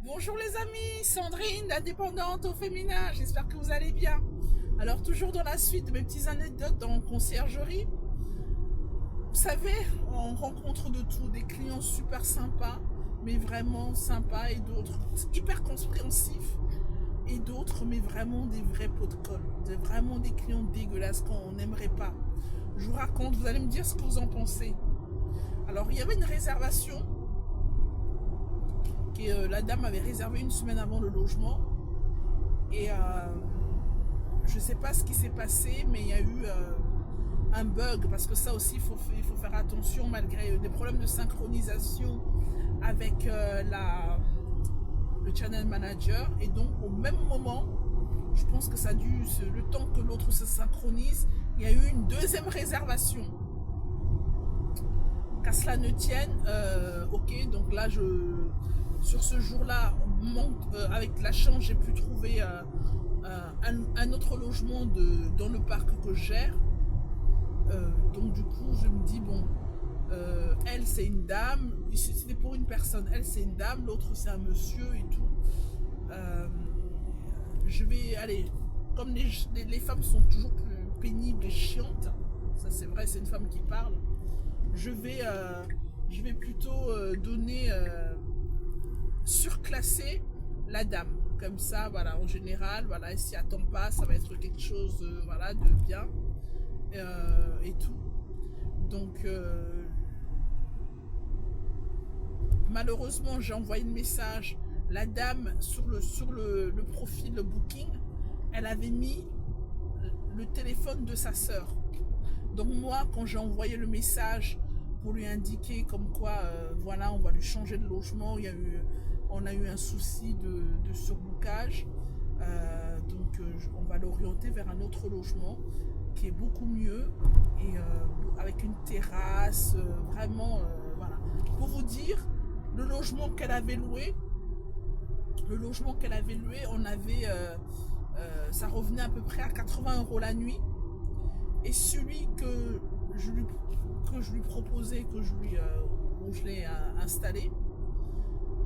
Bonjour les amis, Sandrine, l'indépendante au féminin, j'espère que vous allez bien. Alors toujours dans la suite de mes petites anecdotes en conciergerie, vous savez, on rencontre de tout, des clients super sympas, mais vraiment sympas, et d'autres hyper compréhensifs, et d'autres, mais vraiment des vrais pots de colle, vraiment des clients dégueulasses qu'on n'aimerait pas. Je vous raconte, vous allez me dire ce que vous en pensez. Alors il y avait une réservation la dame avait réservé une semaine avant le logement. Et je ne sais pas ce qui s'est passé, mais il y a eu un bug, parce que ça aussi, il faut faire attention, malgré des problèmes de synchronisation avec le channel manager. Et donc, au même moment, je pense que ça a dû, le temps que l'autre se synchronise, il y a eu une deuxième réservation. Qu'à cela ne tienne, ok, donc là, sur ce jour-là, avec la chance, j'ai pu trouver un autre logement dans le parc que je gère. Donc du coup, je me dis, bon, elle, c'est une dame, c'était pour une personne, elle, c'est une dame, l'autre, c'est un monsieur et tout. Euh, je vais aller, comme les femmes sont toujours plus pénibles et chiantes, ça c'est vrai, c'est une femme qui parle, je vais, euh, je vais plutôt surclasser la dame. Comme ça, voilà, en général, voilà, elle s'y attend pas, ça va être quelque chose voilà, de bien et tout. Donc, malheureusement, j'ai envoyé le message. La dame, sur le profil, le booking, elle avait mis le téléphone de sa sœur. Donc moi, quand j'ai envoyé le message pour lui indiquer comme quoi, voilà, on va lui changer de logement, on a eu un souci de surbookage, on va l'orienter vers un autre logement qui est beaucoup mieux et avec une terrasse, vraiment, voilà. Pour vous dire, le logement qu'elle avait loué, ça revenait à peu près à 80 € la nuit. Et celui que je lui proposais, où je l'ai installé,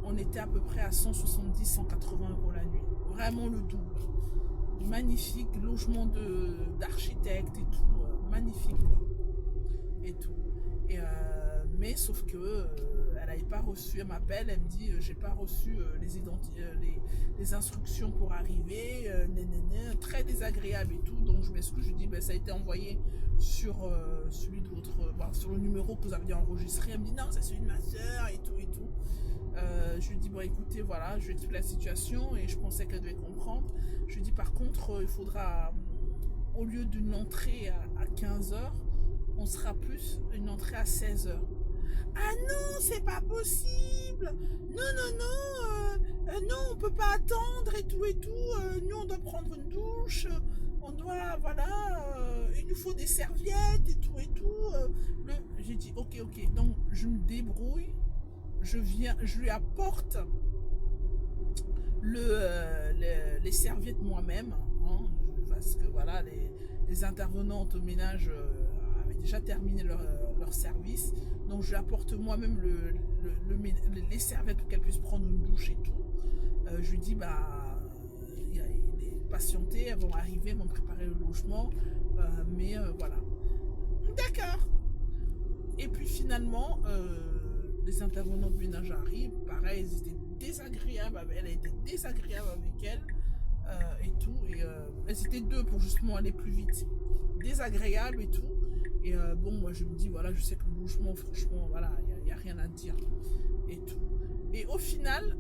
on était à peu près à 170-180 € la nuit. Vraiment le double. Magnifique, logement d'architecte et tout. Magnifique, quoi. Et tout. Mais sauf que elle n'avait pas reçu, elle m'appelle, elle me dit j'ai pas reçu les instructions pour arriver, très désagréable et tout. Donc je m'excuse, je lui dis ben, ça a été envoyé sur celui de sur le numéro que vous aviez enregistré. Elle me dit non, c'est celui de ma soeur et tout et tout. Je lui dis bon écoutez voilà, je lui explique la situation et je pensais qu'elle devait comprendre. Je lui dis par contre il faudra, au lieu d'une entrée à 15 h, on sera plus une entrée à 16 h. Ah non, c'est pas possible. Non, non, non, non, on peut pas attendre et tout et tout. Nous, on doit prendre une douche. On doit, voilà, il nous faut des serviettes et tout et tout. J'ai dit, ok, ok. Donc, je me débrouille. Je lui apporte les serviettes moi-même. Hein, parce que, voilà, les intervenantes au ménage avaient déjà terminé leur service. Donc je lui apporte moi-même les serviettes pour qu'elle puisse prendre une douche et tout. Je lui dis, bah, il est patienté, elles vont arriver, elles vont préparer le logement. Mais voilà. D'accord. Et puis finalement, les intervenants de ménage arrivent. Pareil, elles étaient désagréables. Elle a été désagréable avec elle. Et tout. Et elles étaient deux pour justement aller plus vite. Désagréable et tout. Et bon, moi je me dis, voilà, je sais que le logement, franchement, voilà, il n'y a rien à dire. Et tout. Et au final,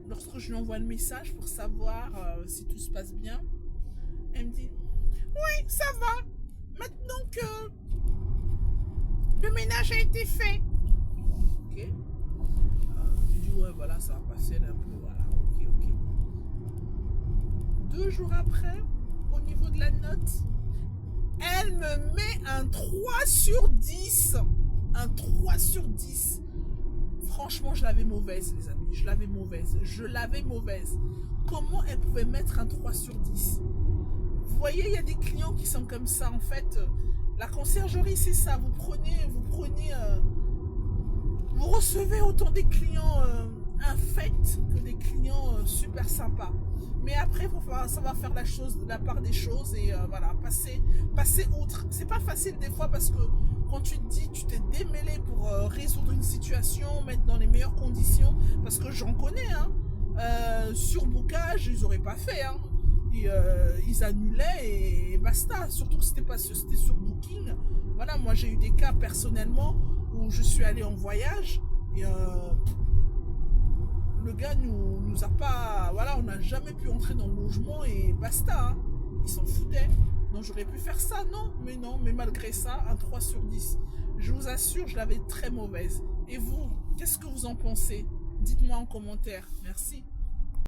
lorsque je lui envoie le message pour savoir si tout se passe bien, elle me dit, oui, ça va. Maintenant que le ménage a été fait. Ok. Je dis, ouais, voilà, ça va passer un peu, voilà, ok, ok. 2 jours après, au niveau de la note, elle me met un 3 sur 10. Un 3 sur 10. Franchement, je l'avais mauvaise, les amis. Je l'avais mauvaise. Comment elle pouvait mettre un 3 sur 10? Vous voyez, il y a des clients qui sont comme ça. En fait, la conciergerie, c'est ça. Vous recevez autant des clients un fait que des clients super sympas. Mais après, ça va faire la part des choses et voilà, passer outre. C'est pas facile des fois parce que quand tu te dis, tu t'es démêlé pour résoudre une situation, mettre dans les meilleures conditions, parce que j'en connais, hein, surbookage, ils auraient pas fait, hein. Ils annulaient et basta. Surtout que c'était sur Booking. Voilà, moi j'ai eu des cas personnellement où je suis allée en voyage et le gars nous a pas, voilà, on n'a jamais pu entrer dans le logement et basta, hein. Ils s'en foutaient. Donc j'aurais pu faire ça, non, mais malgré ça, un 3 sur 10. Je vous assure, je l'avais très mauvaise. Et vous, qu'est-ce que vous en pensez? Dites-moi en commentaire. Merci.